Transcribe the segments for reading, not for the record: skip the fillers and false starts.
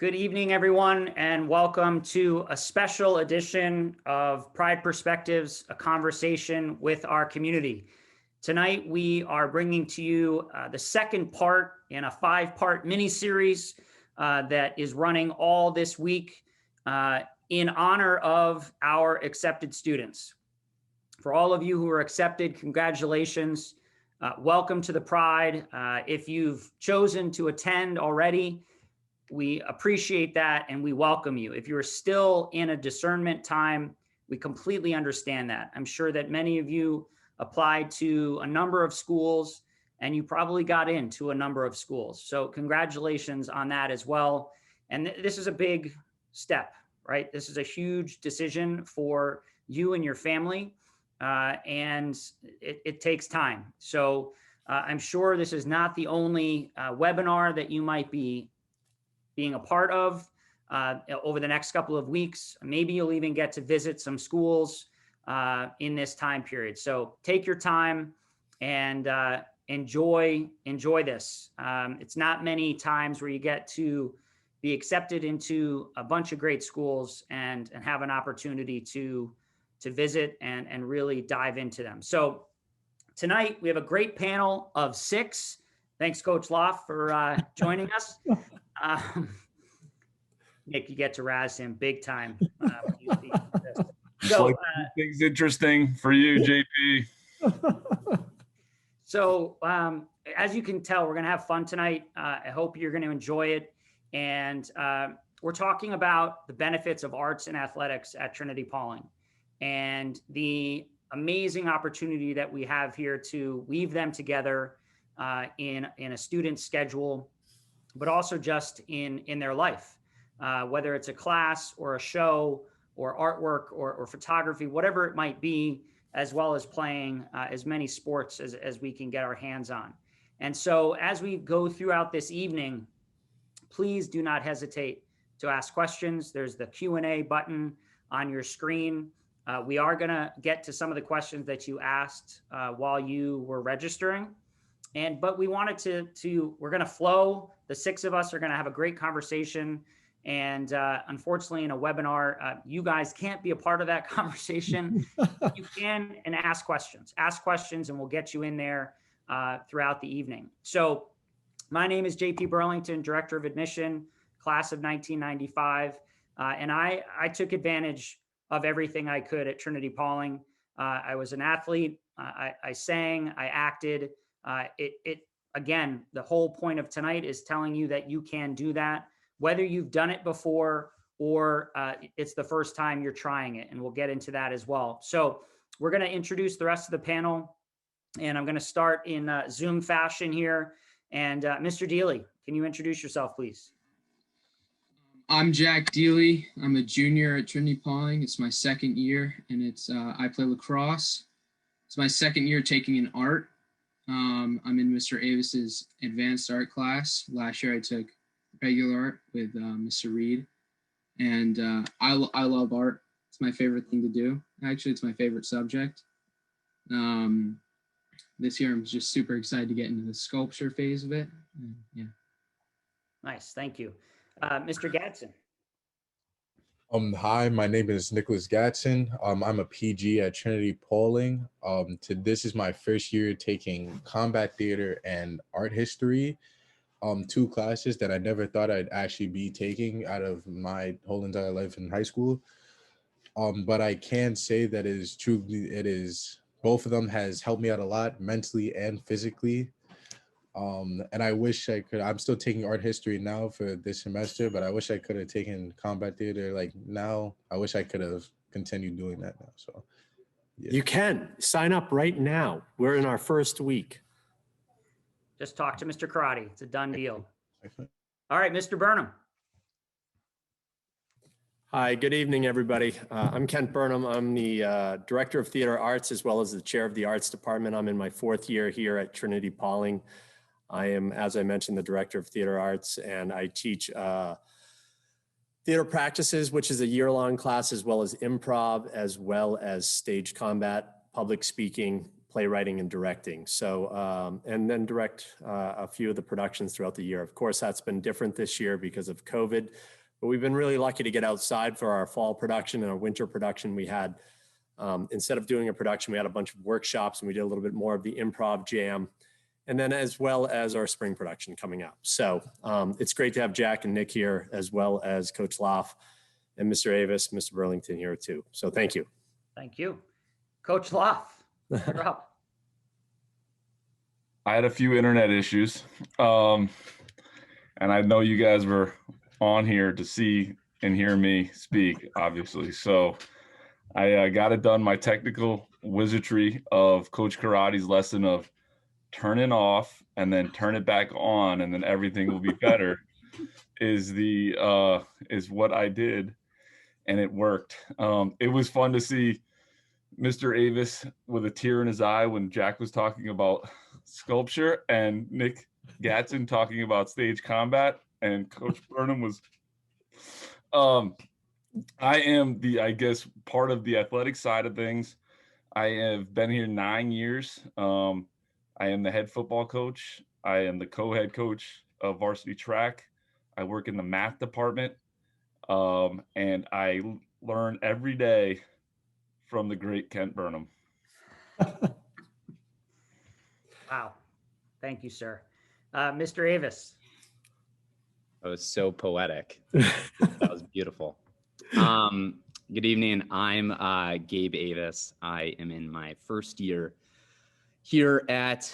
Good evening, everyone, and welcome to a special edition of Pride Perspectives, a conversation with our community. Tonight, we are bringing to you the second part in a 5-part mini-series that is running all this week in honor of our accepted students. For all of you who are accepted, congratulations. Welcome to the Pride. If you've chosen to attend already, we appreciate that and we welcome you. If you're still in a discernment time, we completely understand that. I'm sure that many of you applied to a number of schools and you probably got into a number of schools. So congratulations on that as well. And this is a big step, right? This is a huge decision for you and your family, and it takes time. So I'm sure this is not the only webinar that you might be being a part of over the next couple of weeks. Maybe you'll even get to visit some schools in this time period. So take your time and enjoy this. It's not many times where you get to be accepted into a bunch of great schools and have an opportunity to visit and really dive into them. So tonight we have a great panel of 6. Thanks, Coach Loft, for joining us. Nick, you get to razz him big time. So things interesting for you, JP. So as you can tell, we're going to have fun tonight. I hope you're going to enjoy it. And we're talking about the benefits of arts and athletics at Trinity-Pawling and the amazing opportunity that we have here to weave them together in a student's schedule, but also just in their life, whether it's a class or a show or artwork or photography, whatever it might be, as well as playing as many sports as we can get our hands on. And so as we go throughout this evening, please do not hesitate to ask questions. There's the Q&A button on your screen. We are going to get to some of the questions that you asked while you were registering. But we wanted we're going to flow. The 6 of us are going to have a great conversation. And unfortunately, in a webinar, you guys can't be a part of that conversation. You can and ask questions and we'll get you in there throughout the evening. So my name is JP Burlington, Director of Admission, class of 1995. And I took advantage of everything I could at Trinity-Pawling. I was an athlete. I sang, I acted. Again, the whole point of tonight is telling you that you can do that, whether you've done it before or it's the first time you're trying it. And we'll get into that as well. So we're going to introduce the rest of the panel, and I'm going to start in Zoom fashion here. And Mr. Deeley, can you introduce yourself, please? I'm Jack Deeley. I'm a junior at Trinity-Pawling. It's my second year, and I play lacrosse. It's my second year taking an art. I'm in Mr. Avis's advanced art class. Last year I took regular art with Mr. Reed, and I love art. It's my favorite thing to do. Actually, it's my favorite subject. This year I'm just super excited to get into the sculpture phase of it. Yeah. Nice, thank you. Mr. Gatson. Hi, my name is Nicholas Gatson. I'm a PG at Trinity-Pawling. This is my first year taking combat theater and art history, 2 classes that I never thought I'd actually be taking out of my whole entire life in high school. But I can say that both of them has helped me out a lot mentally and physically. And I wish I could. I'm still taking art history now for this semester, but I wish I could have taken combat theater like now. I wish I could have continued doing that now. So yeah. You can sign up right now. We're in our first week. Just talk to Mr. Karate. It's a done deal. All right, Mr. Burnham. Hi, good evening, everybody. I'm Kent Burnham. I'm the Director of Theater Arts as well as the Chair of the Arts Department. I'm in my 4th year here at Trinity-Pawling. I am, as I mentioned, the Director of Theater Arts, and I teach theater practices, which is a year-long class, as well as improv, as well as stage combat, public speaking, playwriting and directing. So, and then direct a few of the productions throughout the year. Of course, that's been different this year because of COVID, but we've been really lucky to get outside for our fall production and our winter production. We had, instead of doing a production, we had a bunch of workshops, and we did a little bit more of the improv jam, and then as well as our spring production coming up. So it's great to have Jack and Nick here, as well as Coach Loff and Mr. Avis, Mr. Burlington here too. So thank you. Thank you. Coach Loff, you're up. I had a few internet issues, and I know you guys were on here to see and hear me speak, obviously. So I got it done. My technical wizardry of Coach Karate's lesson of turn it off and then turn it back on, and then everything will be better is what I did, and it worked. It was fun to see Mr. Avis with a tear in his eye when Jack was talking about sculpture, and Nick Gatson talking about stage combat, and Coach Burnham was I am I guess part of the athletic side of things. I have been here 9 years. I am the head football coach. I am the co-head coach of varsity track. I work in the math department, and I learn every day from the great Kent Burnham. Wow. Thank you, sir. Mr. Avis. That was so poetic. That was beautiful. Good evening. I'm Gabe Avis. I am in my first year here at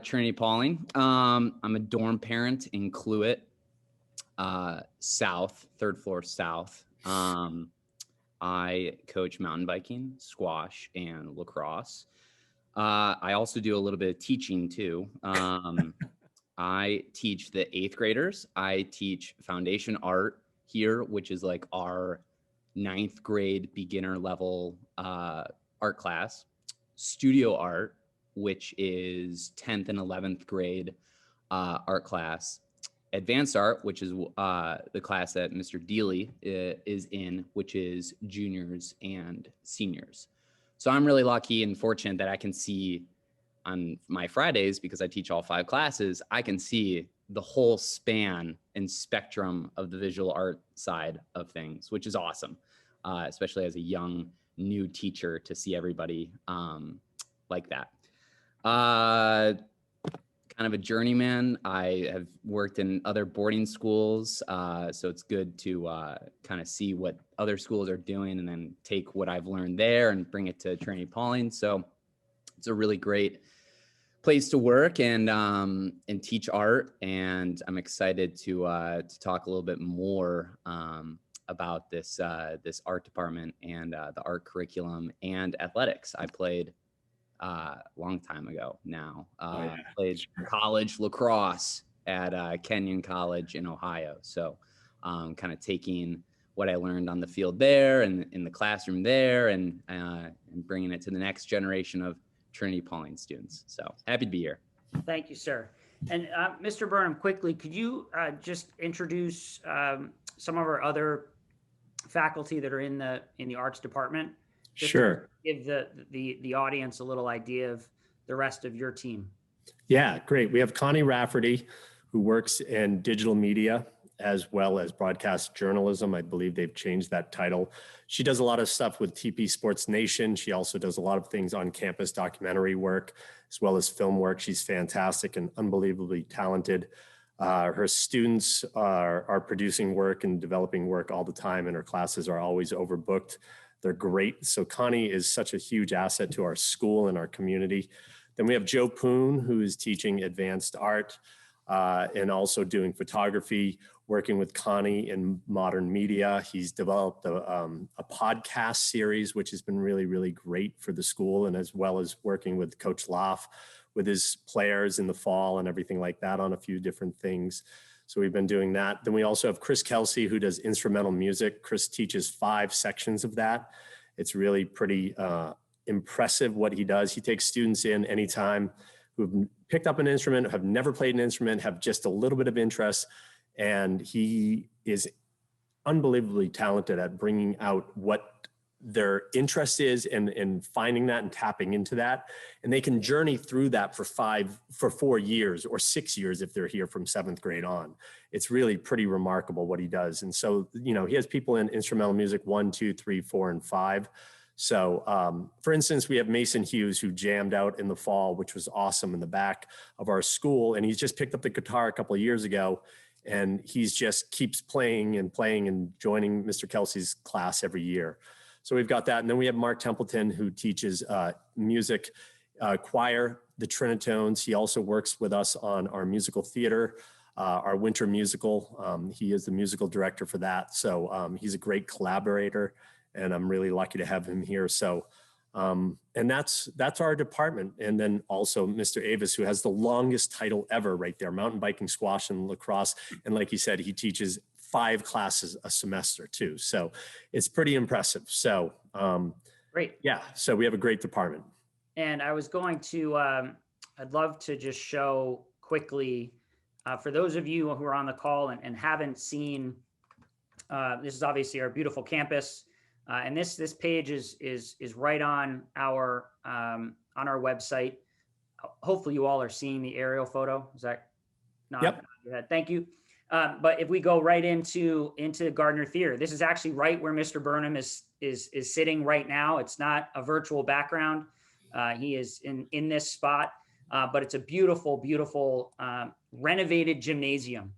Trinity-Pawling. I'm a dorm parent in Cluett, South, third floor South. I coach mountain biking, squash, and lacrosse. I also do a little bit of teaching too. I teach the 8th graders. I teach foundation art here, which is like our 9th grade beginner level art class. Studio art, which is 10th and 11th grade art class. Advanced art, which is the class that Mr. Deeley is in, which is juniors and seniors. So I'm really lucky and fortunate that I can see on my Fridays, because I teach all 5 classes, I can see the whole span and spectrum of the visual art side of things, which is awesome, especially as a young, new teacher, to see everybody like that. Kind of a journeyman. I have worked in other boarding schools, so it's good to kind of see what other schools are doing and then take what I've learned there and bring it to Trinity-Pawling. So it's a really great place to work and teach art, and I'm excited to talk a little bit more about this art department and the art curriculum and athletics. I played long time ago now. Played college lacrosse at Kenyon College in Ohio. So kind of taking what I learned on the field there and in the classroom there and bringing it to the next generation of Trinity-Pawling students. So happy to be here. Thank you, sir. And Mr. Burnham, quickly, could you just introduce some of our other faculty that are in the arts department? Just Sure. Give the audience a little idea of the rest of your team. Yeah, great. We have Connie Rafferty, who works in digital media as well as broadcast journalism. I believe they've changed that title. She does a lot of stuff with TP Sports Nation. She also does a lot of things on campus, documentary work, as well as film work. She's fantastic and unbelievably talented. Her students are producing work and developing work all the time, and her classes are always overbooked. They're great. So Connie is such a huge asset to our school and our community. Then we have Joe Poon, who is teaching advanced art and also doing photography, working with Connie in modern media. He's developed a podcast series, which has been really, really great for the school, and as well as working with Coach Loff with his players in the fall and everything like that on a few different things. So we've been doing that. Then we also have Chris Kelsey, who does instrumental music. Chris teaches 5 sections of that. It's really pretty impressive what he does. He takes students in anytime who've picked up an instrument, have never played an instrument, have just a little bit of interest. And he is unbelievably talented at bringing out what their interest is and finding that and tapping into that. And they can journey through that for 4 years or 6 years if they're here from 7th grade on. It's really pretty remarkable what he does. And so, you know, he has people in instrumental music 1, 2, 3, 4, and 5. So for instance, we have Mason Hughes, who jammed out in the fall, which was awesome, in the back of our school. And he's just picked up the guitar a couple of years ago. And he's just keeps playing and joining Mr. Kelsey's class every year. So we've got that. And then we have Mark Templeton, who teaches music, choir, the Trinitones. He also works with us on our musical theater, our winter musical. He is the musical director for that. So he's a great collaborator, and I'm really lucky to have him here. So, and that's our department. And then also Mr. Avis, who has the longest title ever right there, mountain biking, squash, and lacrosse. And like he said, he teaches 5 classes a semester too. So it's pretty impressive. So Great. Yeah, so we have a great department. And I was going to, I'd love to just show quickly, for those of you who are on the call and haven't seen, this is obviously our beautiful campus. And this page is right on our website. Hopefully you all are seeing the aerial photo. Is that not? Yep. Thank you. But if we go right into Gardner Theater, this is actually right where Mr. Burnham is sitting right now. It's not a virtual background. He is in this spot, but it's a beautiful, beautiful renovated gymnasium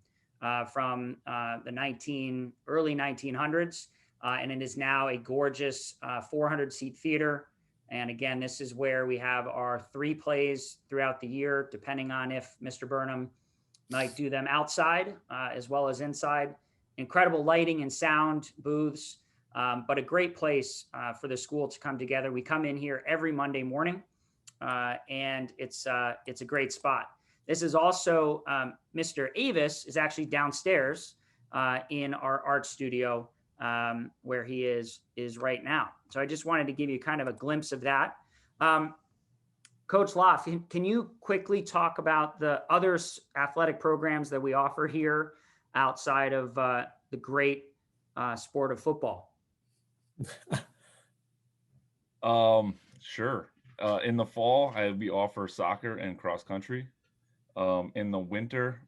from the early 1900s. And it is now a gorgeous 400-seat theater. And again, this is where we have our 3 plays throughout the year, depending on if Mr. Burnham might do them outside as well as inside. Incredible lighting and sound booths, but a great place for the school to come together. We come in here every Monday morning, and it's a great spot. This is also Mr. Avis is actually downstairs in our art studio where he is right now. So I just wanted to give you kind of a glimpse of that. Coach Loff, can you quickly talk about the other athletic programs that we offer here outside of the great sport of football? Sure. In the fall, we offer soccer and cross country. In the winter,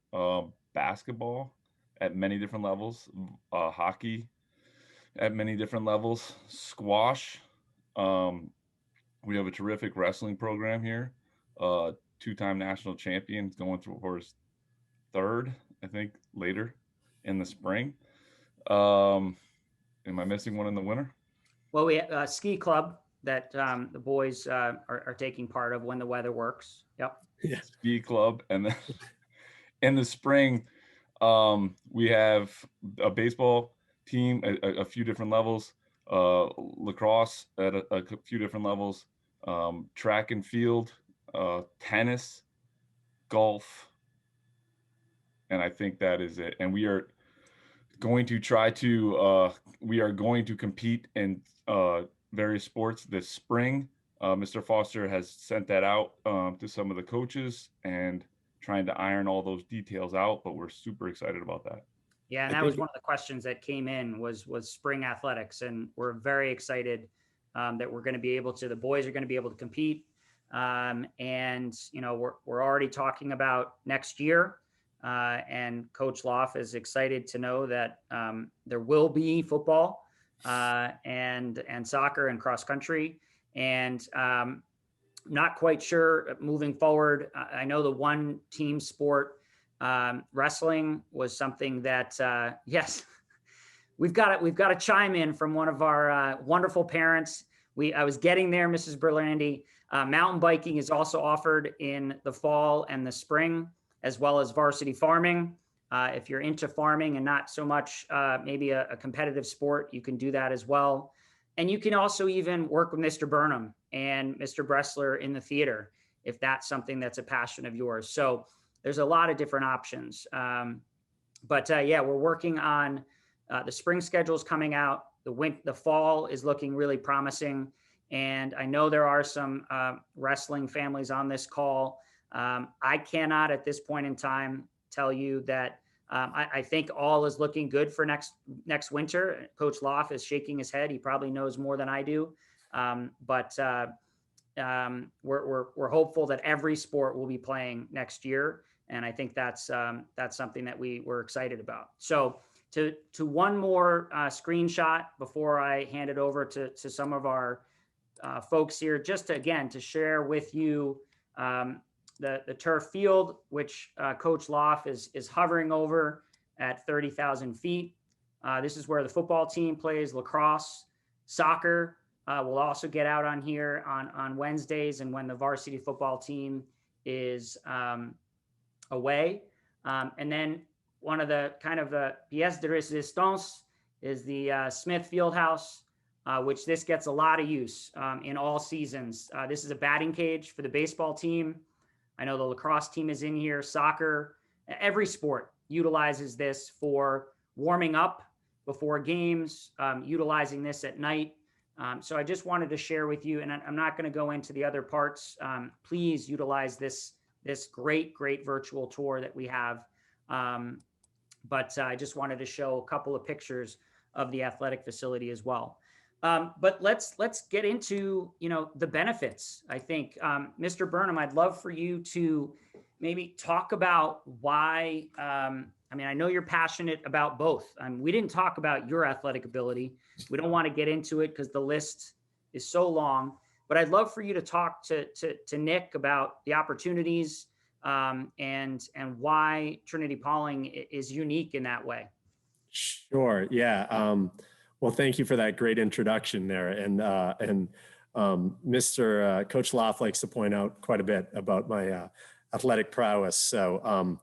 basketball at many different levels, hockey at many different levels, squash. We have a terrific wrestling program here. 2-time national champion, going through for his 3rd, I think, later in the spring. Am I missing one in the winter? Well, we have a ski club that the boys are taking part of when the weather works. Yep. Yeah. Ski club. And then in the spring, we have a baseball team at a few different levels, lacrosse at a few different levels, track and field, tennis, golf, and I think that is it. And we are going to compete in various sports this spring. Mr. Foster has sent that out to some of the coaches and trying to iron all those details out, but we're super excited about that. Yeah, and that was one of the questions that came in was spring athletics, and we're very excited that we're going to be able to. The boys are going to be able to compete, and you know we're already talking about next year. And Coach Loff is excited to know that there will be football and soccer and cross country, and not quite sure moving forward. I know the one team sport. Wrestling was something that, yes, we've got to chime in from one of our wonderful parents. I was getting there, Mrs. Berlandi. Mountain biking is also offered in the fall and the spring, as well as varsity farming. If you're into farming and not so much maybe a competitive sport, you can do that as well. And you can also even work with Mr. Burnham and Mr. Bressler in the theater, if that's something that's a passion of yours. So there's a lot of different options. But yeah, we're working on the spring schedules coming out. The fall is looking really promising. And I know there are some wrestling families on this call. I cannot at this point in time tell you that I think all is looking good for next winter. Coach Loff is shaking his head. He probably knows more than I do. But we're hopeful that every sport will be playing next year. And I think that's something that we're excited about. So to one more screenshot before I hand it over to some of our folks here, just to share with you the turf field, which Coach Loff is hovering over at 30,000 feet. This is where the football team plays. Lacrosse, soccer will also get out on here on Wednesdays, and when the varsity football team is away. And then one of the kind of the pièce de résistance is the Smith Fieldhouse, which this gets a lot of use in all seasons. This is a batting cage for the baseball team. I know the lacrosse team is in here, soccer, every sport utilizes this for warming up before games, utilizing this at night. So I just wanted to share with you, and I'm not going to go into the other parts. Please utilize this great virtual tour that we have. But I just wanted to show a couple of pictures of the athletic facility as well. But let's get into, the benefits. I think, Mr. Burnham, I'd love for you to maybe talk about why, I know you're passionate about both. We didn't talk about your athletic ability. We don't want to get into it because the list is so long, but I'd love for you to talk to Nick about the opportunities and why Trinity-Pawling is unique in that way. Sure. Yeah. Well, thank you for that great introduction there. And Mr. Coach Loff likes to point out quite a bit about my athletic prowess. So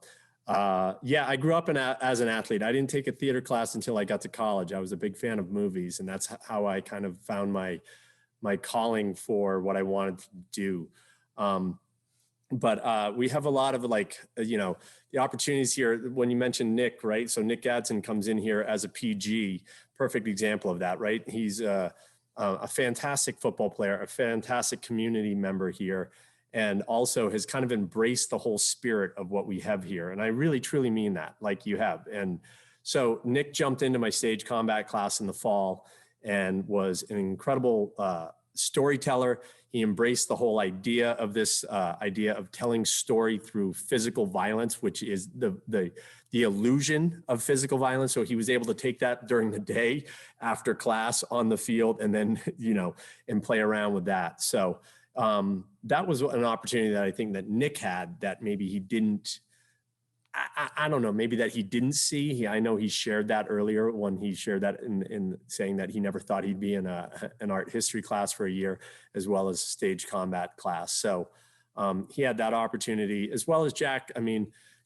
I grew up as an athlete. I didn't take a theater class until I got to college. I was a big fan of movies, and that's how I kind of found my calling for what I wanted to do. But we have a lot of the opportunities here. When you mentioned Nick, right? So Nick Gatson comes in here as a PG, perfect example of that, right? He's a fantastic football player, a fantastic community member here, and also has kind of embraced the whole spirit of what we have here. And I really, truly mean that, like you have. And so Nick jumped into my stage combat class in the fall and was an incredible storyteller. He embraced the whole idea of this idea of telling story through physical violence, which is the illusion of physical violence. So he was able to take that during the day after class on the field and then, and play around with that. So that was an opportunity that I think that Nick had that maybe he didn't, I don't know, maybe that he didn't see. I know he shared that earlier when he shared that in saying that he never thought he'd be in an art history class for a year, as well as stage combat class. So he had that opportunity, as well as Jack.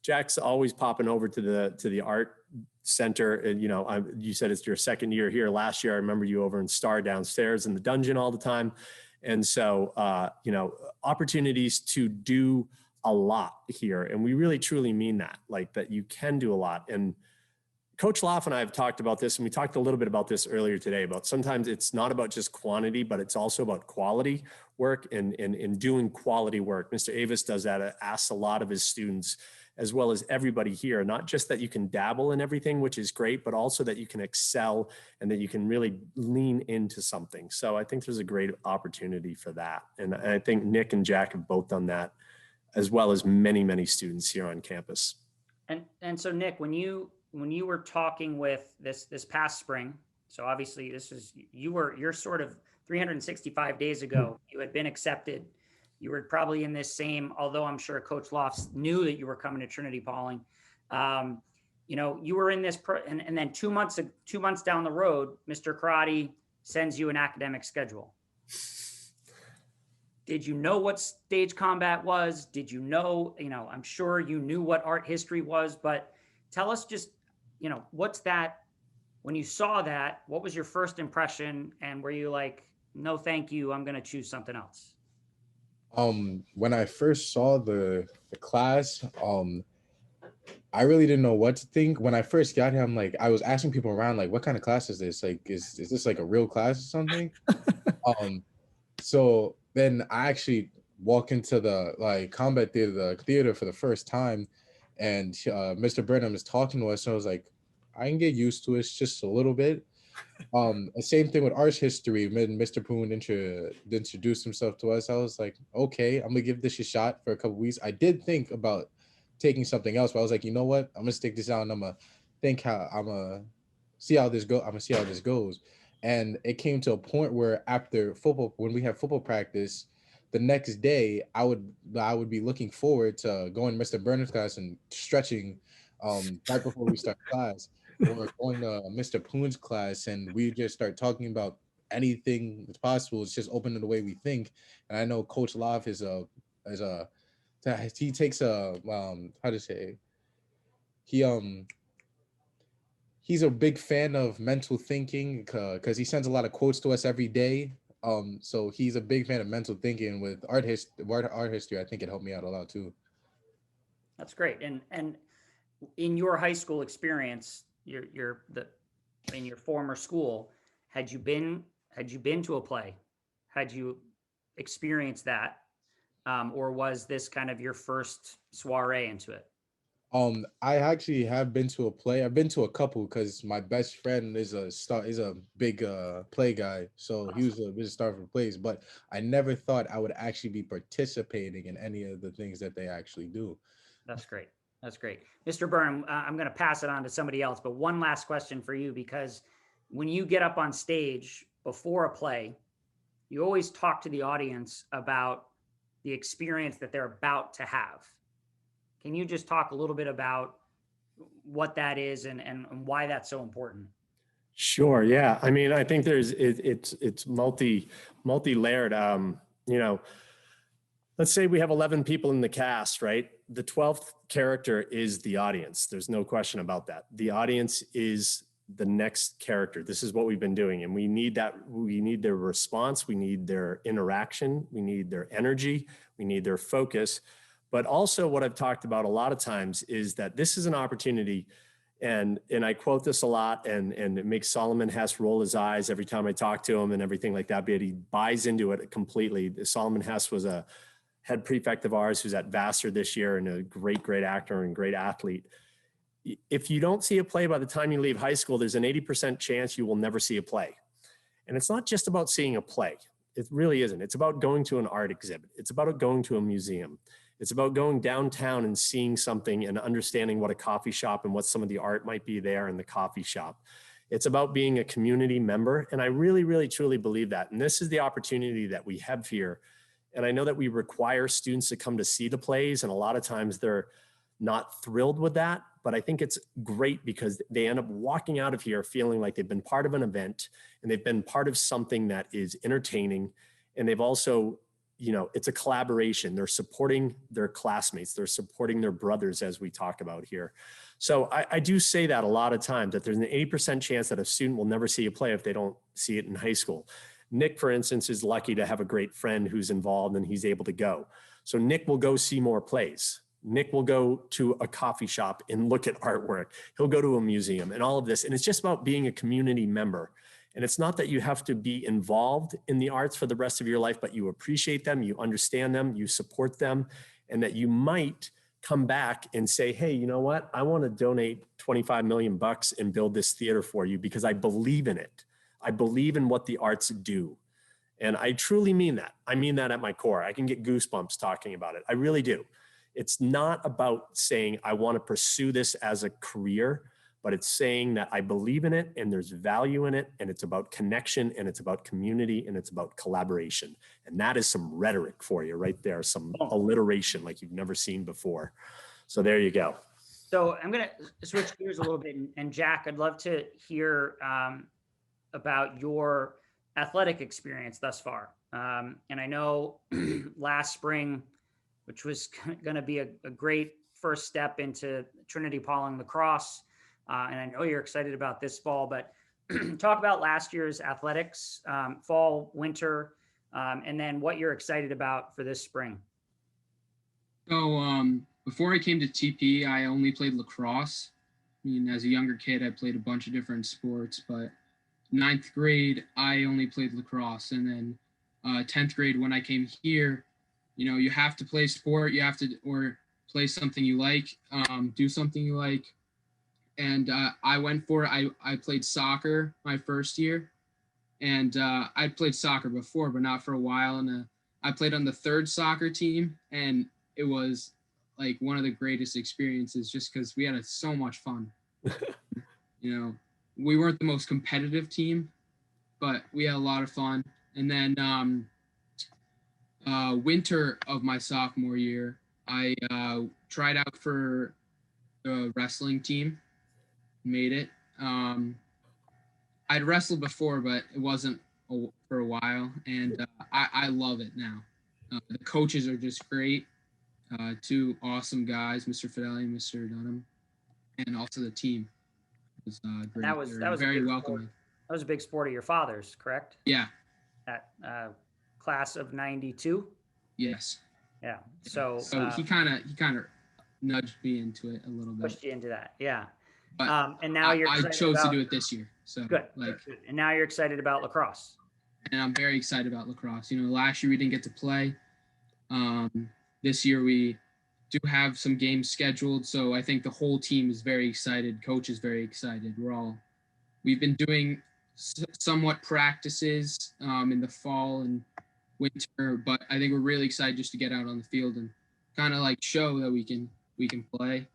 Jack's always popping over to the art center. And, you said it's your second year here. Last year, I remember you over in Star downstairs in the dungeon all the time. And so, opportunities to do a lot here. And we really, truly mean that, like that you can do a lot. And Coach Loff and I have talked about this, and we talked a little bit about this earlier today, about sometimes it's not about just quantity, but it's also about quality work and doing quality work. Mr. Avis does that, asks a lot of his students, as well as everybody here, not just that you can dabble in everything, which is great, but also that you can excel and that you can really lean into something. So I think there's a great opportunity for that. And I think Nick and Jack have both done that, as well as many, many students here on campus. And so Nick, when you were talking with this past spring, so obviously you're sort of 365 days ago, you had been accepted. You were probably in this same, although I'm sure Coach Lofts knew that you were coming to Trinity-Pawling. You were in this, and then 2 months down the road, Mr. Karate sends you an academic schedule. Did you know what stage combat was? Did you know, I'm sure you knew what art history was, but tell us just, what's that, when you saw that, what was your first impression? And were you like, no, thank you, I'm going to choose something else? When I first saw the class, I really didn't know what to think. When I first got here, I'm like, I was asking people around, like, what kind of class is this? Like, is this like a real class or something? So then I actually walk into the combat theater, the theater for the first time, and Mr. Burnham is talking to us, and I was like, I can get used to it. It's just a little bit. The same thing with art history. When Mr. Poon introduced himself to us, I was like, okay, I'm gonna give this a shot for a couple weeks. I did think about taking something else, but I was like, you know what? I'm gonna stick this out, and I'm gonna see how this goes. And it came to a point where after football, when we have football practice, the next day I would be looking forward to going to Mr. Burnham's class and stretching right before we start class, or going to Mr. Poon's class, and we just start talking about anything that's possible. It's just opening the way we think. And I know Coach Love he takes a how to say, he he's a big fan of mental thinking, because he sends a lot of quotes to us every day. So he's a big fan of mental thinking. With art history, I think it helped me out a lot too. That's great. And in your high school experience, in your former school, had you been to a play? Had you experienced that? Or was this kind of your first soiree into it? I actually have been to a play. I've been to a couple because my best friend is a big play guy. So he was a big star for plays, but I never thought I would actually be participating in any of the things that they actually do. That's great. That's great. Mr. Burnham, I'm going to pass it on to somebody else, but one last question for you, because when you get up on stage before a play, you always talk to the audience about the experience that they're about to have. Can you just talk a little bit about what that is and why that's so important? Sure. Yeah. I mean, I think it's multi-layered. You know, let's say we have 11 people in the cast, right? The 12th character is the audience. There's no question about that. The audience is the next character. This is what we've been doing. And we need that. We need their response. We need their interaction. We need their energy. We need their focus. But also what I've talked about a lot of times is that this is an opportunity, and I quote this a lot, and it makes Solomon Hess roll his eyes every time I talk to him and everything like that, but he buys into it completely. Solomon Hess was a head prefect of ours who's at Vassar this year, and a great actor and great athlete. If you don't see a play by the time you leave high school, there's an 80% chance you will never see a play. And it's not just about seeing a play. It really isn't. It's about going to an art exhibit. It's about going to a museum. It's about going downtown and seeing something and understanding what a coffee shop and what some of the art might be there in the coffee shop. It's about being a community member. And I really, truly believe that. And this is the opportunity that we have here. And I know that we require students to come to see the plays, and a lot of times they're not thrilled with that. But I think it's great because they end up walking out of here feeling like they've been part of an event, and they've been part of something that is entertaining. And they've also, you know, it's a collaboration. They're supporting their classmates. They're supporting their brothers, as we talk about here. So I do say that a lot of times, that there's an 80% chance that a student will never see a play if they don't see it in high school. Nick, for instance, is lucky to have a great friend who's involved and he's able to go. So Nick will go see more plays. Nick will go to a coffee shop and look at artwork. He'll go to a museum and all of this. And it's just about being a community member. And it's not that you have to be involved in the arts for the rest of your life, but you appreciate them, you understand them, you support them, and that you might come back and say, hey, you know what? I want to donate 25 million bucks and build this theater for you because I believe in it. I believe in what the arts do. And I truly mean that. I mean that at my core. I can get goosebumps talking about it. I really do. It's not about saying I want to pursue this as a career, but it's saying that I believe in it and there's value in it, and it's about connection, and it's about community, and it's about collaboration. And that is some rhetoric for you right there, some alliteration like you've never seen before. So there you go. So I'm going to switch gears a little bit. And Jack, I'd love to hear about your athletic experience thus far. And I know last spring, which was going to be a great first step into Trinity-Pawling lacrosse, and I know you're excited about this fall, but talk about last year's athletics, fall, winter, and then what you're excited about for this spring. So before I came to TP, I only played lacrosse. I mean, as a younger kid, I played a bunch of different sports, but 9th grade, I only played lacrosse. And then 10th grade, when I came here, you know, you have to play sport, you have to, or play something you like, do something you like. And I went for it. I played soccer my first year, and I played soccer before, but not for a while. And I played on the third soccer team, and it was like one of the greatest experiences just because we had so much fun. You know, we weren't the most competitive team, but we had a lot of fun. And then winter of my sophomore year, I tried out for the wrestling team, made it. I'd wrestled before, but it wasn't for a while, and I love it now. The coaches are just great. Two awesome guys, Mr. Fideli and Mr. Dunham, and also the team was great. That was very welcoming. That was a big sport of your father's, correct? Yeah. That class of '92. Yes. Yeah. So he kind of nudged me into it a little bit. Pushed you into that. Yeah. But and now I chose to do it this year. So good. Good. And now you're excited about lacrosse. And I'm very excited about lacrosse. Last year we didn't get to play. This year we do have some games scheduled. So I think the whole team is very excited. Coach is very excited. We've been doing somewhat practices in the fall and winter, but I think we're really excited just to get out on the field and kind of like show that we can play.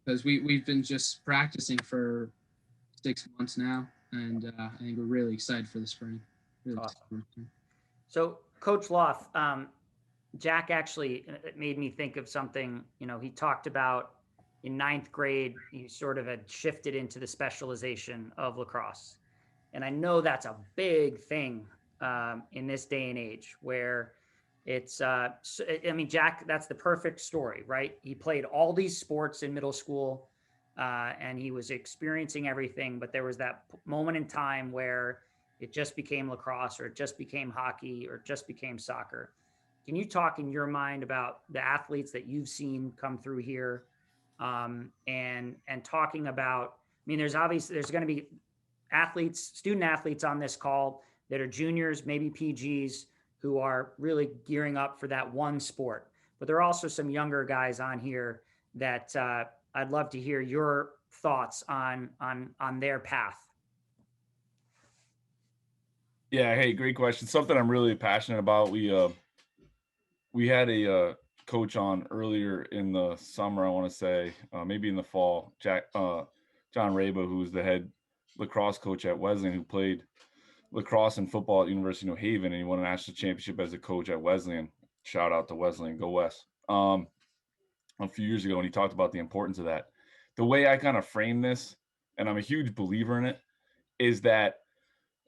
Because we've been just practicing for 6 months now, and I think we're really excited for the spring. Really awesome. So, Coach Loth, Jack actually made me think of something. He talked about in 9th grade, he sort of had shifted into the specialization of lacrosse, and I know that's a big thing in this day and age where it's Jack, that's the perfect story, right? He played all these sports in middle school and he was experiencing everything, but there was that moment in time where it just became lacrosse, or it just became hockey, or it just became soccer. Can you talk in your mind about the athletes that you've seen come through here and talking about, there's going to be student athletes on this call that are juniors, maybe PGs, who are really gearing up for that one sport. But there are also some younger guys on here that I'd love to hear your thoughts on their path. Yeah, hey, great question. Something I'm really passionate about. We had a coach on earlier in the summer, I want to say, maybe in the fall, John Raba, who's the head lacrosse coach at Wesleyan, who played lacrosse and football at University of New Haven, and he won a national championship as a coach at Wesleyan. Shout out to Wesleyan, go West. A few years ago, and he talked about the importance of that. The way I kind of frame this, and I'm a huge believer in it, is that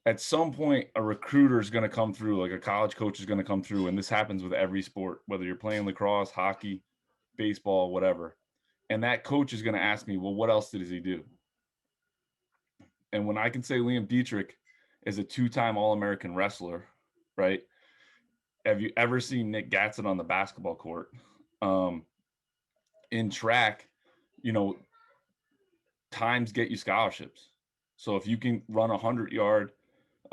at some point a recruiter is going to come through, like a college coach is going to come through, and this happens with every sport, whether you're playing lacrosse, hockey, baseball, whatever. And that coach is going to ask me, well, what else does he do? And when I can say Liam Dietrich is a 2-time All-American wrestler, right? Have you ever seen Nick Gatson on the basketball court? In track, times get you scholarships. So if you can run 100-yard,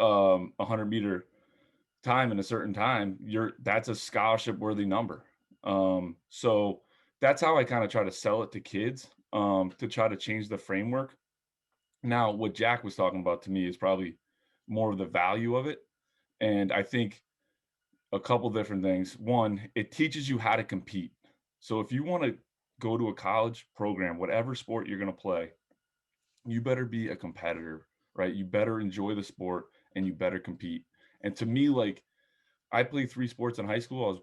100-meter time in a certain time, that's a scholarship-worthy number. So that's how I kind of try to sell it to kids, to try to change the framework. Now, what Jack was talking about to me is probably more of the value of it. And I think a couple different things. One, it teaches you how to compete. So if you want to go to a college program, whatever sport you're going to play, you better be a competitor, right? You better enjoy the sport and you better compete. And to me, like, I played 3 sports in high school.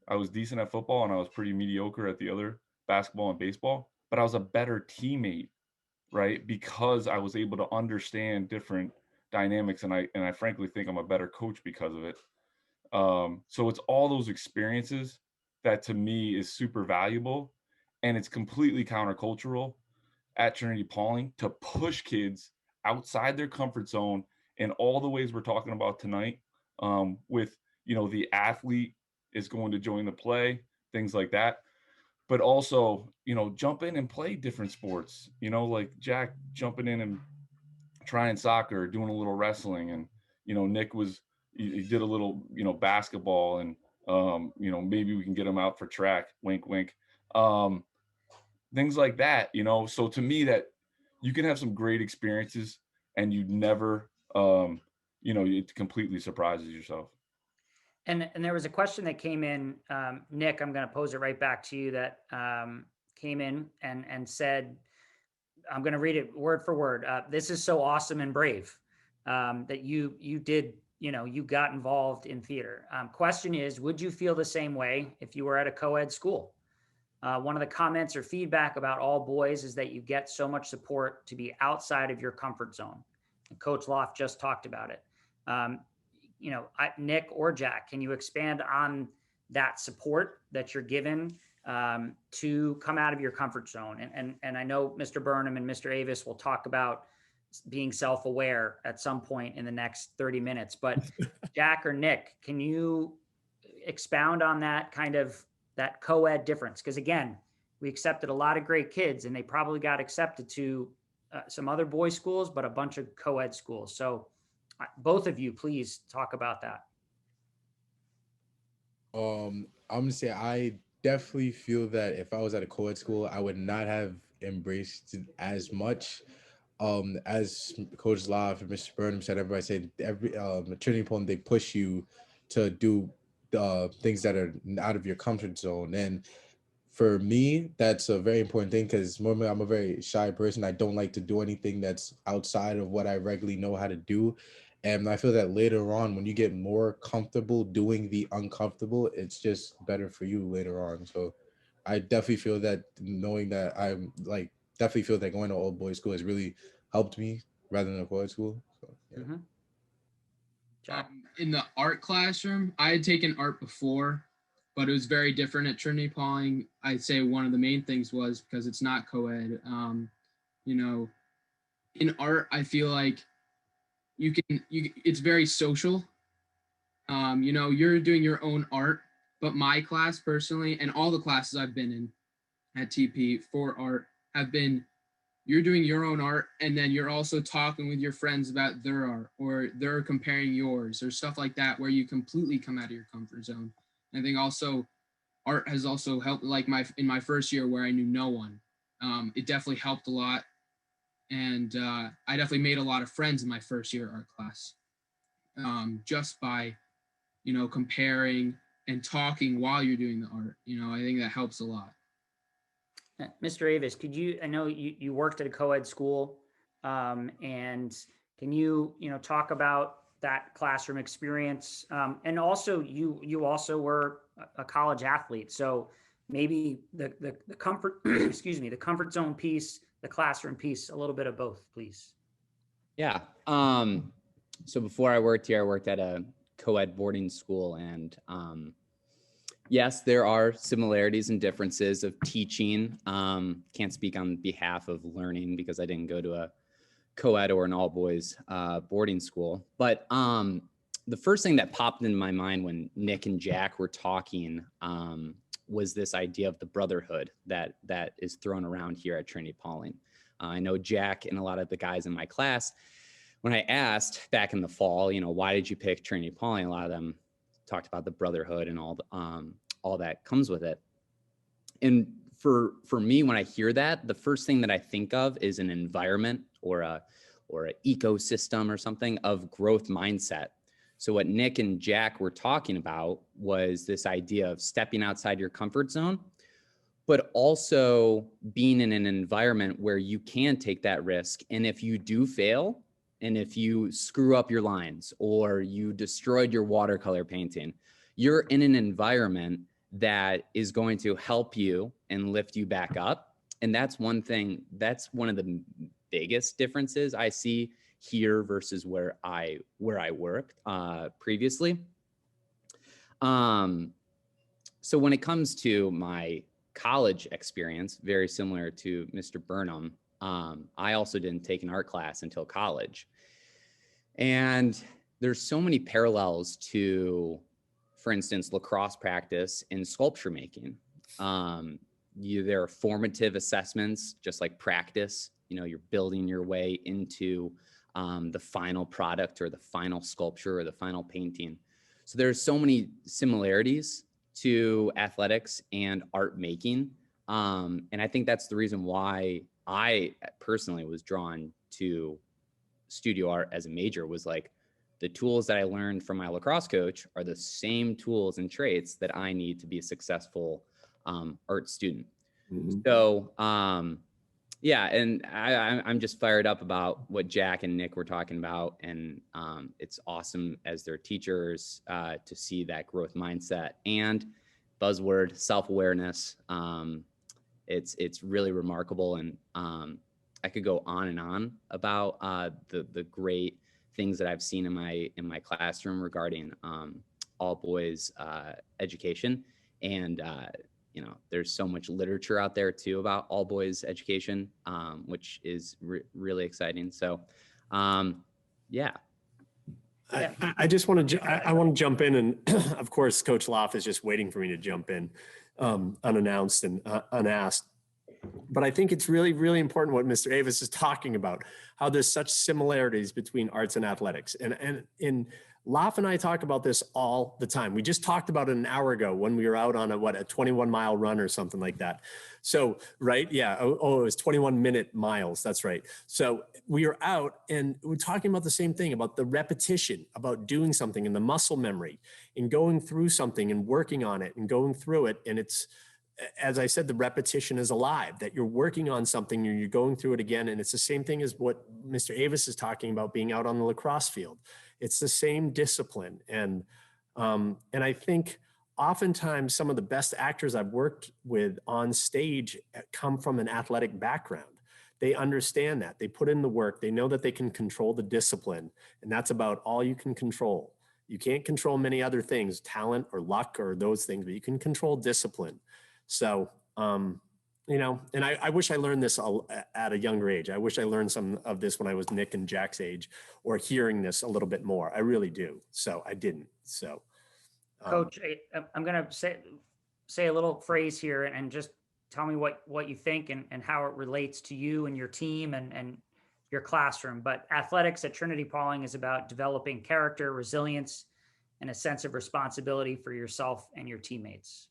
I was decent at football and I was pretty mediocre at the other, basketball and baseball, but I was a better teammate, right? Because I was able to understand different dynamics, and I frankly think I'm a better coach because of it. So it's all those experiences that to me is super valuable, and it's completely countercultural at Trinity-Pawling to push kids outside their comfort zone in all the ways we're talking about tonight. With, the athlete is going to join the play, things like that. But also, jump in and play different sports, like Jack jumping in and trying soccer, doing a little wrestling. And, Nick he did a little, basketball and You know, maybe we can get them out for track, wink, wink. Things like that, you know. So to me, that you can have some great experiences and you never, you know, it completely surprises yourself. And there was a question that came in, Nick, I'm going to pose it right back to you, that came in and said, I'm going to read it word for word. This is so awesome and brave that you did, you know, you got involved in theater. Question is, would you feel the same way if you were at a co-ed school? One of the comments or feedback about all boys is that you get so much support to be outside of your comfort zone. And Coach Loft just talked about it. You know, Nick or Jack, can you expand on that support that you're given to come out of your comfort zone? And I know Mr. Burnham and Mr. Avis will talk about being self-aware at some point in the next 30 minutes, but Jack or Nick, can you expound on that kind of that co-ed difference? Because again, we accepted a lot of great kids and they probably got accepted to some other boys schools, but a bunch of co-ed schools. So both of you, please talk about that. I'm gonna say I definitely feel that if I was at a co-ed school, I would not have embraced it as much. As Coach Love and Mr. Burnham said, everybody said every Trinity-Pawling, they push you to do things that are out of your comfort zone. And for me, that's a very important thing because normally I'm a very shy person. I don't like to do anything that's outside of what I regularly know how to do. And I feel that later on, when you get more comfortable doing the uncomfortable, it's just better for you later on. So I definitely feel that knowing that I'm like, definitely feel that going to old boys school has really helped me rather than a co-ed school. So, yeah. Mm-hmm. Jack? In the art classroom, I had taken art before, but it was very different at Trinity-Pawling. I'd say one of the main things was because it's not co-ed. You know, in art, I feel like it's very social. You know, you're doing your own art, but my class personally, and all the classes I've been in at TP for art have been, you're doing your own art and then you're also talking with your friends about their art, or they're comparing yours or stuff like that, where you completely come out of your comfort zone. I think also art has also helped, like in my first year where I knew no one. It definitely helped a lot. And I definitely made a lot of friends in my first year art class, just by, you know, comparing and talking while you're doing the art. You know, I think that helps a lot. Mr. Avis, could you, I know you worked at a co-ed school, and can you know, talk about that classroom experience? And also you also were a college athlete. So maybe the comfort, excuse me, the comfort zone piece, the classroom piece, a little bit of both, please. Yeah. So before I worked here, I worked at a co-ed boarding school, and yes, there are similarities and differences of teaching. Can't speak on behalf of learning because I didn't go to a co-ed or an all boys boarding school. But the first thing that popped in my mind when Nick and Jack were talking was this idea of the brotherhood that is thrown around here at Trinity-Pawling. I know Jack and a lot of the guys in my class, when I asked back in the fall, you know, why did you pick Trinity-Pawling? A lot of them talked about the brotherhood and all that comes with it. And for me, when I hear that, the first thing that I think of is an environment or an ecosystem or something of growth mindset. So what Nick and Jack were talking about was this idea of stepping outside your comfort zone, but also being in an environment where you can take that risk. And if you do fail, and if you screw up your lines or you destroyed your watercolor painting, you're in an environment that is going to help you and lift you back up. And that's one thing, that's one of the biggest differences I see here versus where I worked previously. So when it comes to my college experience, very similar to Mr. Burnham, I also didn't take an art class until college. And there's so many parallels to, for instance, lacrosse practice and sculpture making. There are formative assessments, just like practice. You know, you're building your way into the final product or the final sculpture or the final painting. So there's so many similarities to athletics and art making. And I think that's the reason why I personally was drawn to studio art as a major, was like the tools that I learned from my lacrosse coach are the same tools and traits that I need to be a successful art student. Mhm. So yeah, and I'm just fired up about what Jack and Nick were talking about, and it's awesome as their teachers to see that growth mindset and buzzword self-awareness. It's really remarkable, and I could go on and on about the great things that I've seen in my classroom regarding all boys education. And there's so much literature out there too about all boys education, which is really exciting. So yeah. I just want to, I want to jump in, and of course, Coach Loff is just waiting for me to jump in unannounced and unasked. But I think it's really, really important what Mr. Avis is talking about, how there's such similarities between arts and athletics. And Loff and I talk about this all the time. We just talked about it an hour ago when we were out on a 21-mile run or something like that. So, right. Yeah. Oh, it was 21-minute miles. That's right. So we were out and we're talking about the same thing, about the repetition, about doing something and the muscle memory and going through something and working on it and going through it. And it's, as I said, the repetition is alive, that you're working on something and you're going through it again. And it's the same thing as what Mr. Avis is talking about, being out on the lacrosse field. It's the same discipline. And I think oftentimes some of the best actors I've worked with on stage come from an athletic background. They understand that. They put in the work. They know that they can control the discipline. And that's about all you can control. You can't control many other things, talent or luck or those things, but you can control discipline. So, and I wish I learned this at a younger age. I wish I learned some of this when I was Nick and Jack's age, or hearing this a little bit more. I really do. So I didn't. So, Coach, I'm going to say a little phrase here and just tell me what you think and how it relates to you and your team and your classroom. But athletics at Trinity-Pawling is about developing character, resilience, and a sense of responsibility for yourself and your teammates.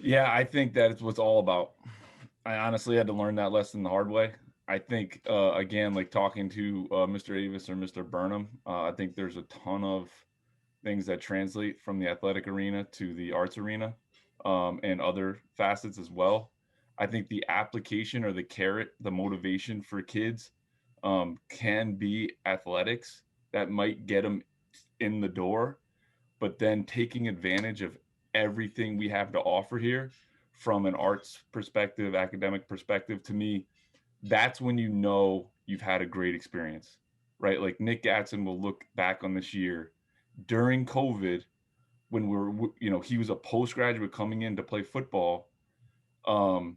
Yeah, I think that it's what's all about. I honestly had to learn that lesson the hard way. I think, again, like talking to Mr. Avis or Mr. Burnham, I think there's a ton of things that translate from the athletic arena to the arts arena and other facets as well. I think the application or the carrot, the motivation for kids can be athletics that might get them in the door, but then taking advantage of everything we have to offer here from an arts perspective, academic perspective, to me, that's when you know you've had a great experience, right? Like Nick Gatson will look back on this year during COVID when he was a postgraduate coming in to play football. And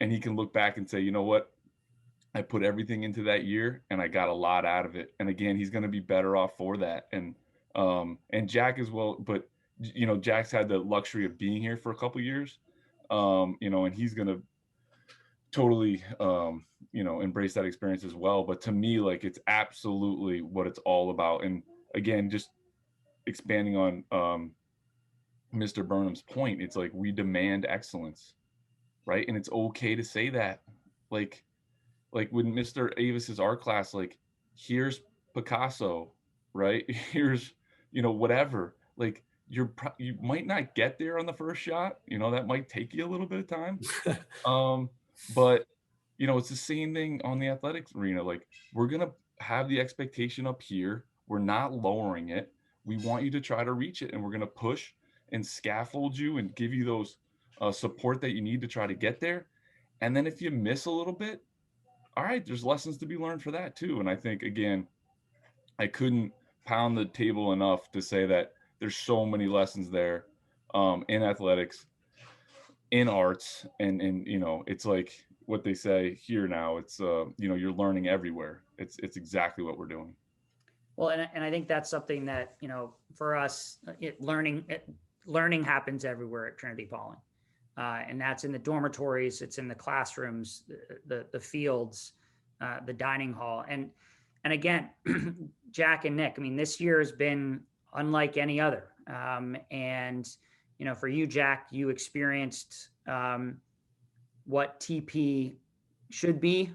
he can look back and say, you know what? I put everything into that year and I got a lot out of it. And again, he's going to be better off for that. And Jack as well, but Jack's had the luxury of being here for a couple of years, and he's going to totally, embrace that experience as well. But to me, like, it's absolutely what it's all about. And again, just expanding on Mr. Burnham's point, it's like we demand excellence, right? And it's okay to say that. Like when Mr. Avis's art class, like, here's Picasso, right? Here's, whatever. Like, you might not get there on the first shot. That might take you a little bit of time. But it's the same thing on the athletics arena. Like, we're gonna have the expectation up here. We're not lowering it. We want you to try to reach it, and we're gonna push and scaffold you and give you those support that you need to try to get there. And then if you miss a little bit, all right, there's lessons to be learned for that too. And I think, again, I couldn't pound the table enough to say that there's so many lessons there in athletics, in arts, and it's like what they say here now. It's you're learning everywhere. It's exactly what we're doing. Well, and I think that's something that for us, learning happens everywhere at Trinity-Pawling. And that's in the dormitories, it's in the classrooms, the fields, the dining hall. And And again, Jack and Nick, I mean, this year has been unlike any other. And, you know, for you, Jack, you experienced what TP should be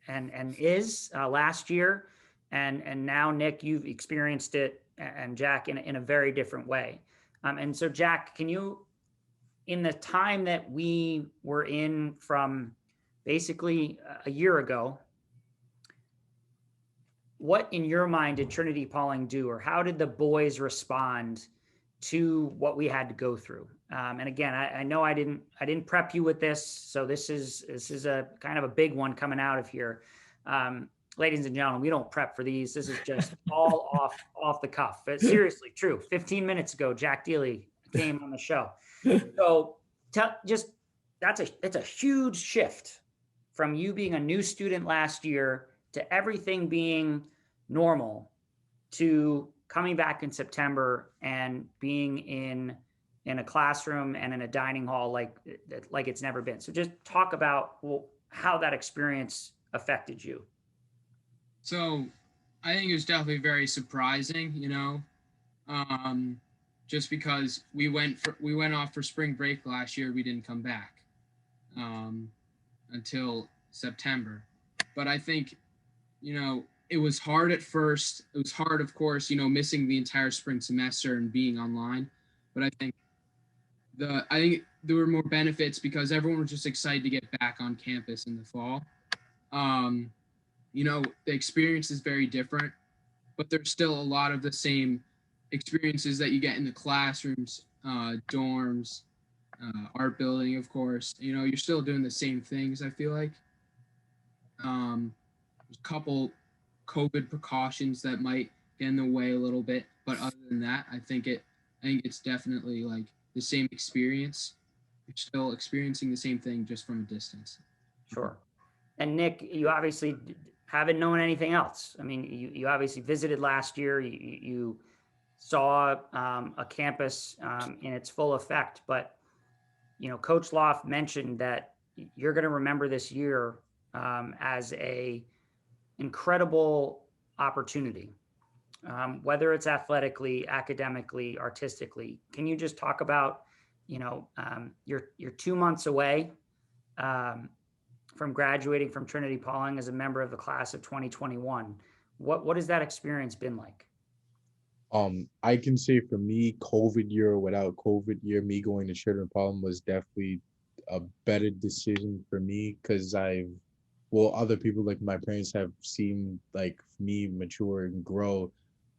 and is last year. And now, Nick, you've experienced it, and Jack, in a very different way. And so, Jack, can you, in the time that we were in from basically a year ago, what in your mind did Trinity-Pawling do, or how did the boys respond to what we had to go through? And again, I know I didn't prep you with this, so this is a kind of a big one coming out of here. Ladies and gentlemen, we don't prep for these. This is just all off the cuff. But seriously, true. 15 minutes ago, Jack Deeley came on the show. So it's a huge shift from you being a new student last year to everything being normal to coming back in September and being in a classroom and in a dining hall like it's never been. So just talk about how that experience affected you. So I think it was definitely very surprising, you know, just because we went off for spring break last year. We didn't come back until September. But I think, you know, it was hard at first. It was hard, of course, you know, missing the entire spring semester and being online. But I think there were more benefits because everyone was just excited to get back on campus in the fall. You know, the experience is very different, but there's still a lot of the same experiences that you get in the classrooms, dorms, art building, of course. You know, you're still doing the same things, I feel like. There's a couple COVID precautions that might get in the way a little bit, but other than that, I think it's definitely like the same experience. You're still experiencing the same thing just from a distance. Sure. And Nick, you obviously haven't known anything else. I mean, you obviously visited last year. You saw a campus in its full effect, but you know, Coach Loft mentioned that you're going to remember this year as a incredible opportunity, whether it's athletically, academically, artistically. Can you just talk about, you know, you're 2 months away from graduating from Trinity-Pawling as a member of the class of 2021. What has that experience been like? I can say for me, COVID year or without COVID year, me going to Trinity-Pawling was definitely a better decision for me because other people like my parents have seen like me mature and grow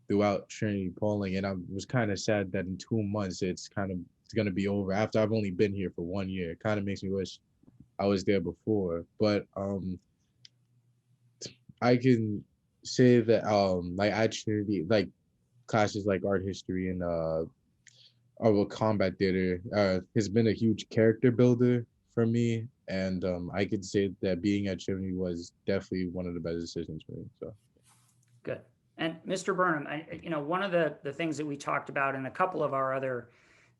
throughout Trinity-Pawling, and I was kind of sad that in 2 months it's going to be over after I've only been here for 1 year. It kind of makes me wish I was there before, but I can say that like at Trinity, like classes like art history and combat theater has been a huge character builder for me, and I could say that being at Trinity was definitely one of the best decisions for me. So good. And Mr. Burnham, you know, one of the things that we talked about in a couple of our other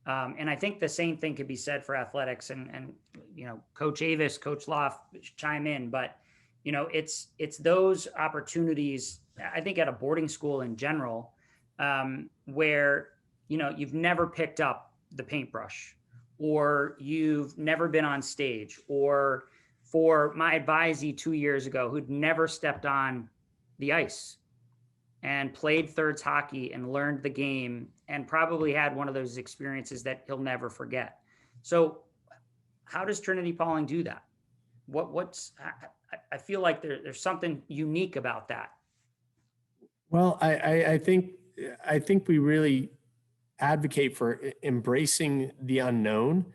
and I think the same thing could be said for athletics, and you know, Coach Avis, Coach Loft chime in, but you know, it's those opportunities, I think, at a boarding school in general, where, you know, you've never picked up the paintbrush, or you've never been on stage, or for my advisee 2 years ago, who'd never stepped on the ice and played thirds hockey and learned the game and probably had one of those experiences that he'll never forget. So how does Trinity-Pawling do that? I feel like there's something unique about that. Well, I think we really advocate for embracing the unknown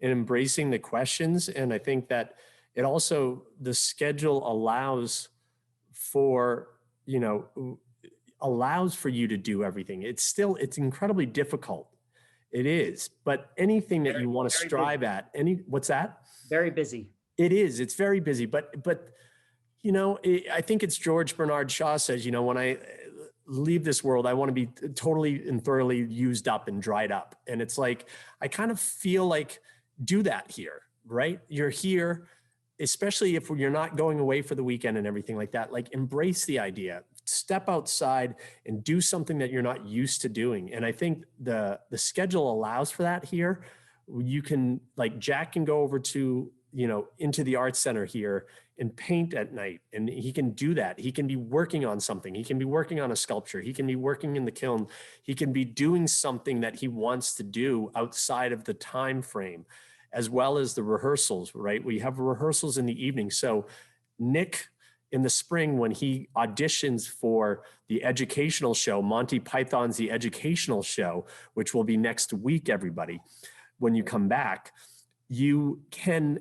and embracing the questions. And I think that it also, the schedule allows for you to do everything. It's incredibly difficult. It is, but anything that you want to strive at, what's that? Very busy. It is, it's very busy, but you know, I think it's George Bernard Shaw says, you know, when I leave this world, I want to be totally and thoroughly used up and dried up. And it's like, I kind of feel like do that here, right? You're here, especially if you're not going away for the weekend and everything like that, like embrace the idea, step outside and do something that you're not used to doing. And I think the schedule allows for that here. You can, like, Jack can go over to, into the art center here and paint at night. And he can do that. He can be working on something. He can be working on a sculpture. He can be working in the kiln. He can be doing something that he wants to do outside of the time frame, as well as the rehearsals, right? We have rehearsals in the evening. So Nick, in the spring, when he auditions for the educational show, Monty Python's The Educational Show, which will be next week, everybody, when you come back, you can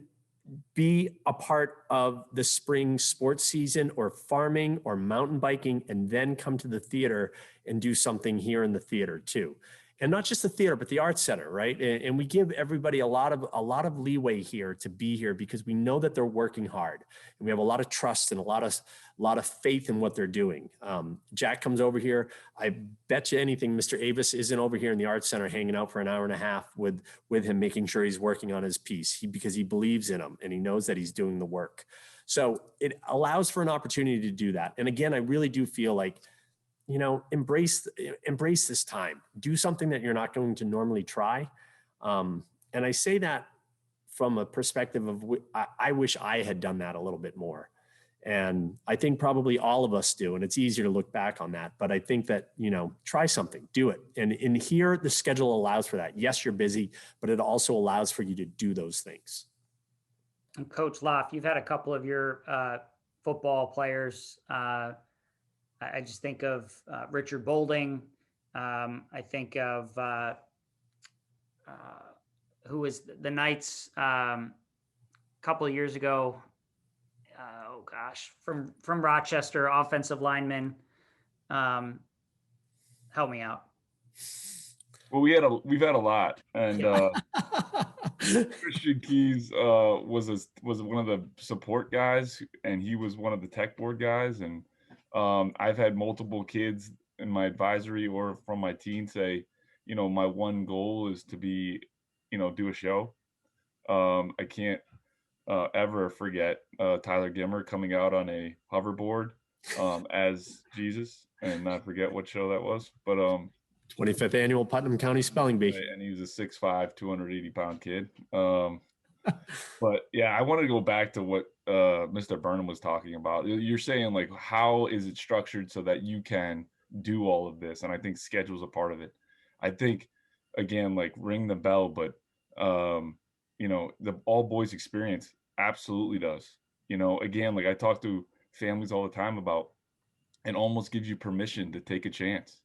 be a part of the spring sports season or farming or mountain biking, and then come to the theater and do something here in the theater too. And not just the theater, but the art center, right? And we give everybody a lot of leeway here to be here, because we know that they're working hard, and we have a lot of trust and a lot of faith in what they're doing. Jack comes over here. I bet you anything, Mr. Avis isn't over here in the art center hanging out for an hour and a half with him, making sure he's working on his piece, because he believes in him and he knows that he's doing the work. So it allows for an opportunity to do that. And again, I really do feel like, embrace this time. Do something that you're not going to normally try. And I say that from a perspective of, I wish I had done that a little bit more. And I think probably all of us do. And it's easier to look back on that. But I think that, try something, do it. And in here, the schedule allows for that. Yes, you're busy, but it also allows for you to do those things. And Coach Loff, you've had a couple of your football players. I just think of Richard Bolding. I think of who was the Knights a couple of years ago. From Rochester, offensive lineman. Help me out. Well, we've had a lot, and Christian Keys was one of the support guys, and he was one of the tech board guys, and I've had multiple kids in my advisory or from my team say, my one goal is to be, do a show. I can't ever forget Tyler Gimmer coming out on a hoverboard as Jesus, and not forget what show that was. But 25th annual Putnam County Spelling Bee. And he was a 6'5", 280-pound kid. But yeah, I want to go back to what Mr. Burnham was talking about. You're saying, like, how is it structured so that you can do all of this? And I think schedule's a part of it. I think, again, like, ring the bell, but the all boys experience absolutely does. Again, like, I talk to families all the time about, and almost gives you permission to take a chance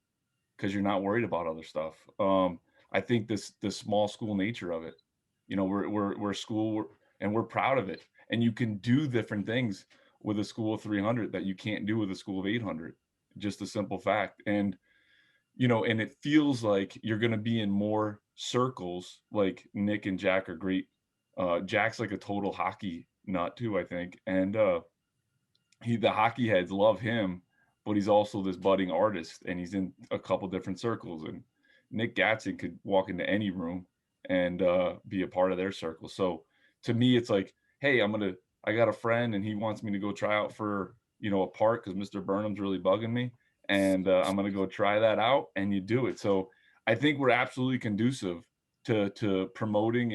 because you're not worried about other stuff. I think the small school nature of it. We're a school, and we're proud of it. And you can do different things with a school of 300 that you can't do with a school of 800. Just a simple fact. And, and it feels like you're going to be in more circles. Like Nick and Jack are great. Jack's like a total hockey nut too, I think. And the hockey heads love him, but he's also this budding artist, and he's in a couple different circles. And Nick Gatson could walk into any room and be a part of their circle. So to me, it's like, hey, I got a friend and he wants me to go try out for, a part because Mr. Burnham's really bugging me. And I'm going to go try that out, and you do it. So I think we're absolutely conducive to promoting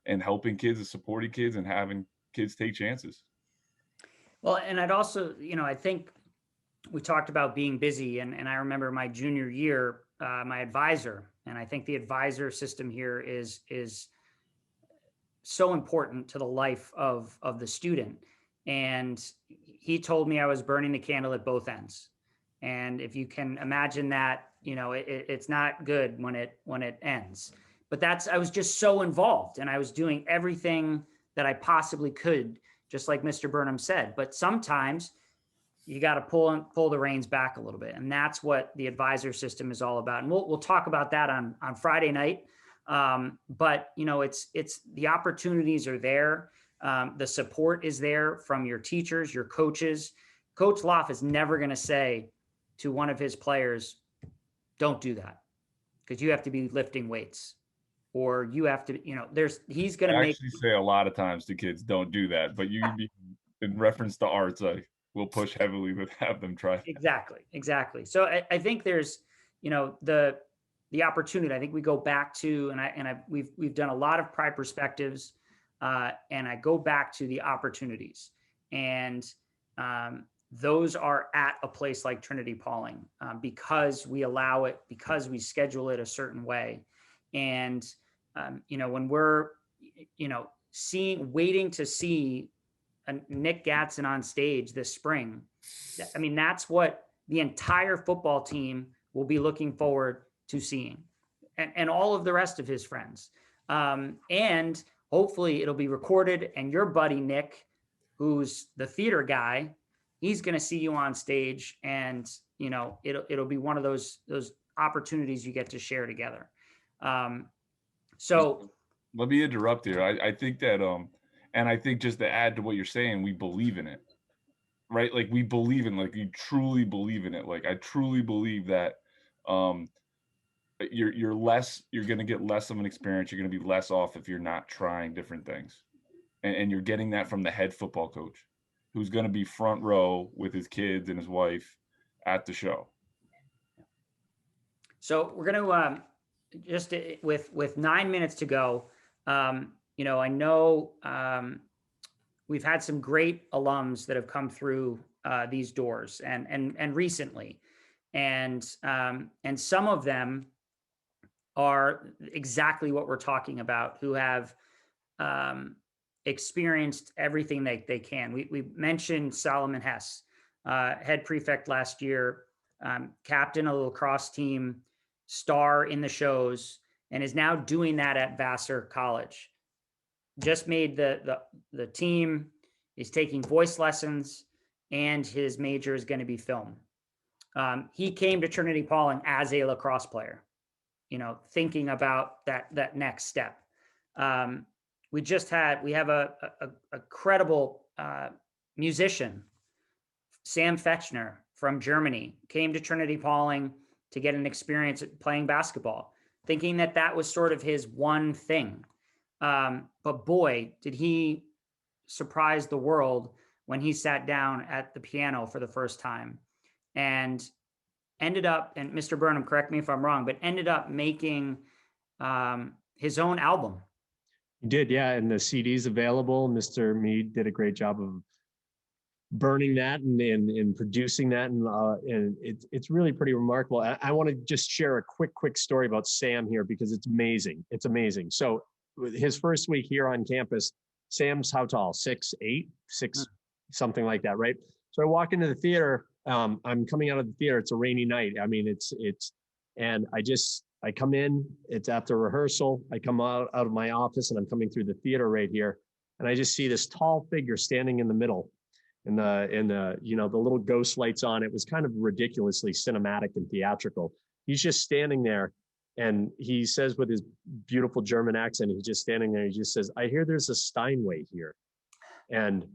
and helping kids and supporting kids and having kids take chances. Well, and I'd also, I think we talked about being busy, and I remember my junior year, my advisor, and I think the advisor system here is so important to the life of the student. And he told me I was burning the candle at both ends. And if you can imagine that, it's not good when it ends. But I was just so involved, and I was doing everything that I possibly could, just like Mr. Burnham said. But sometimes you got to pull the reins back a little bit. And that's what the advisor system is all about. And we'll talk about that on Friday night. But it's the opportunities are there. The support is there from your teachers, your coaches. Coach Loff is never going to say to one of his players, don't do that, because you have to be lifting weights, or you have to, he's going to actually say a lot of times to kids, don't do that. But you in reference to arts, we'll push heavily to have them try. Exactly. So I think there's, the opportunity. I think we go back to, we've done a lot of pride perspectives, and I go back to the opportunities, and those are at a place like Trinity-Pawling, because we allow it, because we schedule it a certain way. And, when we're, waiting to see Nick Gatson on stage this spring, I mean, that's what the entire football team will be looking forward to seeing, and all of the rest of his friends. And hopefully it'll be recorded, and your buddy, Nick, who's the theater guy, he's going to see you on stage, and, it'll be one of those opportunities you get to share together. So let me interrupt here. I think that, and I think just to add to what you're saying, we believe in it, right? Like we believe in, like you truly believe in it. Like I truly believe that, you're going to get less of an experience. You're going to be less off if you're not trying different things. And you're getting that from the head football coach, who's going to be front row with his kids and his wife at the show. So we're going to, just with 9 minutes to go, I know we've had some great alums that have come through these doors and recently, and some of them are exactly what we're talking about, who have experienced everything they can. We mentioned Solomon Hess, head prefect last year, captain of the lacrosse team, star in the shows, and is now doing that at Vassar College. Just made the team, is taking voice lessons, and his major is going to be film. He came to Trinity-Pawling as a lacrosse player, thinking about that next step. We have a credible musician, Sam Fechner from Germany, came to Trinity-Pawling to get an experience at playing basketball, thinking that was sort of his one thing. But boy, did he surprise the world when he sat down at the piano for the first time, and ended up, and Mr. Burnham, correct me if I'm wrong, but ended up making his own album. You did, yeah, and the CD's available. Mr. Mead did a great job of burning that and producing that, and it's really pretty remarkable. I want to just share a quick story about Sam here, because it's amazing. It's amazing. So his first week here on campus, Sam's how tall? 6'8", something like that, right? So I walk into the theater. I'm coming out of the theater. It's a rainy night. I mean, and I come in, it's after rehearsal. I come out of my office, and I'm coming through the theater right here. And I just see this tall figure standing in the middle, and the little ghost lights on. It was kind of ridiculously cinematic and theatrical. He's just standing there, and he says with his beautiful German accent, he's just standing there. He just says, "I hear there's a Steinway here." And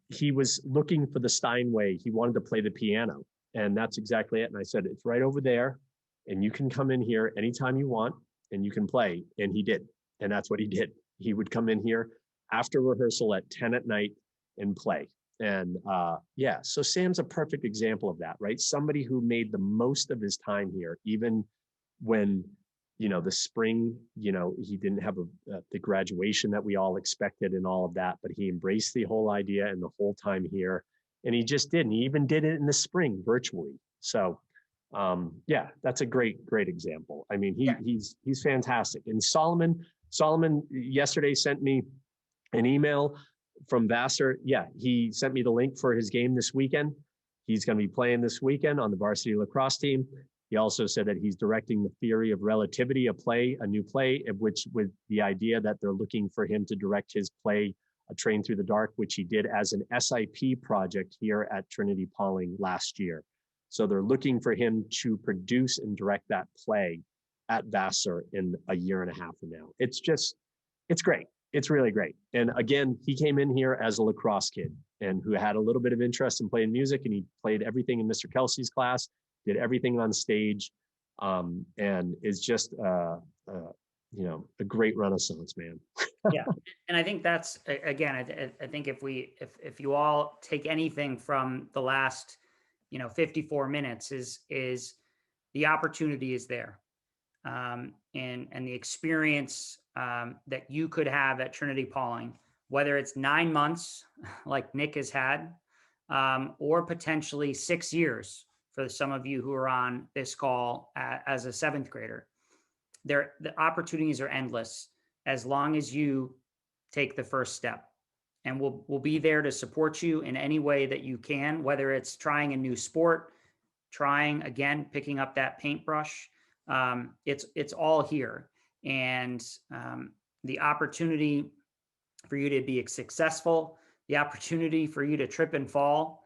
he was looking for the Steinway. He wanted to play the piano, and that's exactly it. And I said, "It's right over there, and you can come in here anytime you want, and you can play." And he did. And that's what he did. He would come in here after rehearsal at 10 at night and play. And so Sam's a perfect example of that, right? Somebody who made the most of his time here, even when, the spring, he didn't have the graduation that we all expected and all of that, but he embraced the whole idea and the whole time here. And he just did. And he even did it in the spring virtually. So that's a great example. I mean, he's fantastic. And Solomon yesterday sent me an email from Vassar. Yeah, he sent me the link for his game this weekend. He's going to be playing this weekend on the varsity lacrosse team. He also said that he's directing The Theory of Relativity, a new play, with the idea that they're looking for him to direct his play, A Train Through the Dark, which he did as an SIP project here at Trinity-Pawling last year. So they're looking for him to produce and direct that play at Vassar in a year and a half from now. It's great. It's really great. And again, he came in here as a lacrosse kid and who had a little bit of interest in playing music, and he played everything in Mr. Kelsey's class, did everything on stage, and is just, a great renaissance man. Yeah. And I think that's, again, I think if you all take anything from the last, 54 minutes is the opportunity is there. And the experience that you could have at Trinity-Pawling, whether it's 9 months like Nick has had, or potentially 6 years for some of you who are on this call as a 7th grader. The opportunities are endless as long as you take the first step. And we'll be there to support you in any way that you can, whether it's trying a new sport, picking up that paintbrush. It's all here. And the opportunity for you to be successful, the opportunity for you to trip and fall,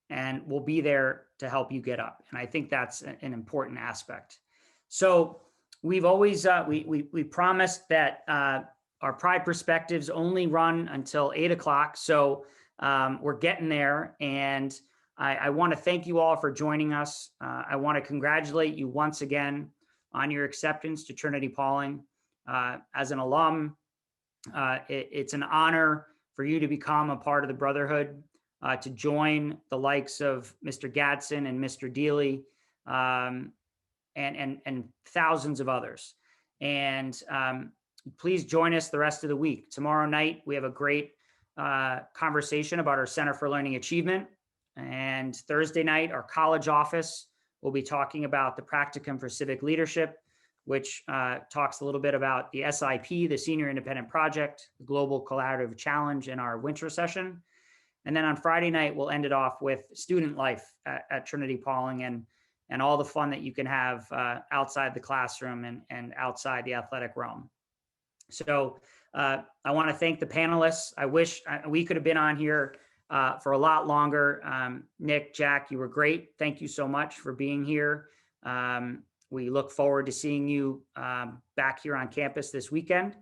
and we'll be there to help you get up. And I think that's an important aspect. So we've always, we promised that our Pride Perspectives only run until 8 o'clock. So we're getting there. And I want to thank you all for joining us. I want to congratulate you once again on your acceptance to Trinity-Pawling. As an alum, it's an honor for you to become a part of the Brotherhood, to join the likes of Mr. Gatson and Mr. Deeley, and thousands of others. And please join us the rest of the week. Tomorrow night, we have a great conversation about our Center for Learning Achievement. And Thursday night, our college office will be talking about the Practicum for Civic Leadership, which talks a little bit about the SIP, the Senior Independent Project, the Global Collaborative Challenge in our winter session. And then on Friday night, we'll end it off with student life at Trinity-Pawling and all the fun that you can have outside the classroom and outside the athletic realm. So I want to thank the panelists. I wish we could have been on here for a lot longer. Nick, Jack, you were great. Thank you so much for being here. We look forward to seeing you back here on campus this weekend.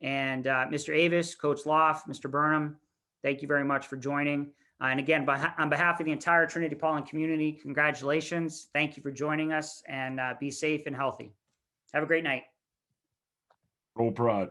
And Mr. Avis, Coach Loft, Mr. Burnham, thank you very much for joining. And again, on behalf of the entire Trinity-Pawling community, congratulations. Thank you for joining us, and be safe and healthy. Have a great night. Roll Pride.